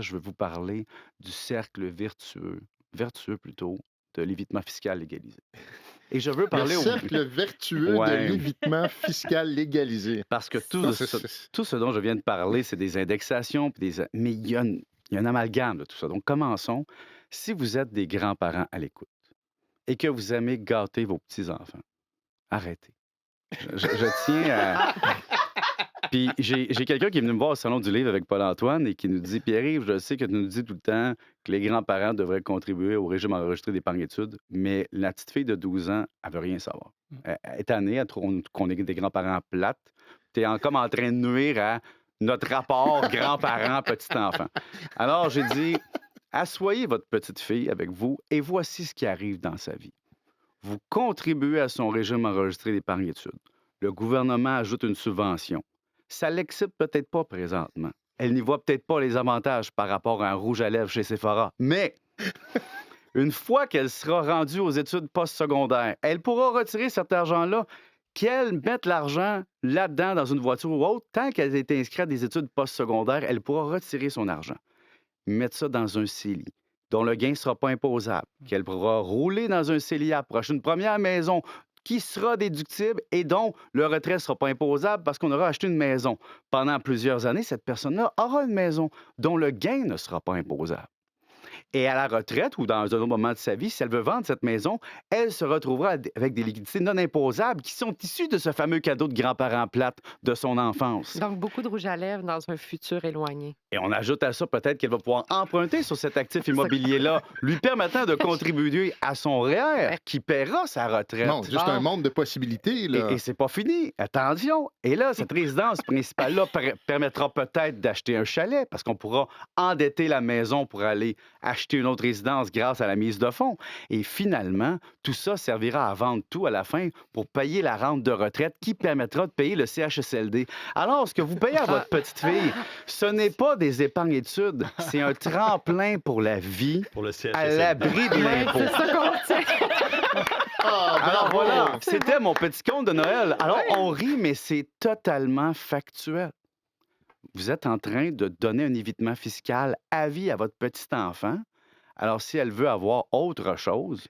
Je veux vous parler du cercle vertueux plutôt, de l'évitement fiscal légalisé. Et je veux Le parler au cercle vertueux de ouais, l'évitement fiscal légalisé. parce que Non, c'est tout ce dont je viens de parler, c'est des indexations puis mais il y a un amalgame de tout ça. Donc commençons. Si vous êtes des grands-parents à l'écoute et que vous aimez gâter vos petits-enfants, arrêtez. Je tiens à Puis j'ai quelqu'un qui est venu me voir au salon du livre avec Paul-Antoine et qui nous dit: «Pierre-Yves, je sais que tu nous dis tout le temps que les grands-parents devraient contribuer au régime enregistré d'épargne-études, mais la petite fille de 12 ans, elle veut rien savoir. Elle est tannée, elle trouve qu'on est des grands-parents plates. Tu es comme en train de nuire à notre rapport grands-parents-petit enfant». Alors j'ai dit: «Assoyez votre petite fille avec vous et voici ce qui arrive dans sa vie. Vous contribuez à son régime enregistré d'épargne-études. Le gouvernement ajoute une subvention. Ça l'excite peut-être pas présentement. Elle n'y voit peut-être pas les avantages par rapport à un rouge à lèvres chez Sephora. Mais une fois qu'elle sera rendue aux études postsecondaires, elle pourra retirer cet argent-là, qu'elle mette l'argent là-dedans dans une voiture ou autre. Tant qu'elle est inscrite à des études postsecondaires, elle pourra retirer son argent, mettre ça dans un CELI dont le gain ne sera pas imposable, qu'elle pourra rouler dans un CELIA pour acheter une première maison qui sera déductible et dont le retrait ne sera pas imposable parce qu'on aura acheté une maison. Pendant plusieurs années, cette personne-là aura une maison dont le gain ne sera pas imposable. Et à la retraite ou dans un autre moment de sa vie, si elle veut vendre cette maison, elle se retrouvera avec des liquidités non imposables qui sont issues de ce fameux cadeau de grands-parents plates de son enfance. Donc, beaucoup de rouge à lèvres dans un futur éloigné. Et on ajoute à ça peut-être qu'elle va pouvoir emprunter sur cet actif C'est ça. immobilier-là, lui permettant de contribuer à son REER Ouais. qui paiera sa non, retraite. juste un monde de possibilités, Et là. c'est pas fini. Attention. Et là, cette résidence principale-là permettra peut-être d'acheter un chalet parce qu'on pourra endetter la maison pour aller acheter une autre résidence grâce à la mise de fonds. Et finalement, tout ça servira à vendre tout à la fin pour payer la rente de retraite qui permettra de payer le CHSLD. Alors, ce que vous payez à votre petite fille, ce n'est pas des épargnes-études, c'est un tremplin pour la vie Pour le à CHSLD. l'abri de Ouais, l'impôt. c'est ça qu'on retient. Ah, Alors bravo! voilà, c'était mon petit conte de Noël. Alors on rit, mais c'est totalement factuel. Vous êtes en train de donner un évitement fiscal à vie à votre petit enfant. Alors si elle veut avoir autre chose,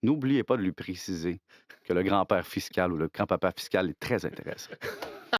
n'oubliez pas de lui préciser que le grand-père fiscal ou le grand-papa fiscal est très intéressant.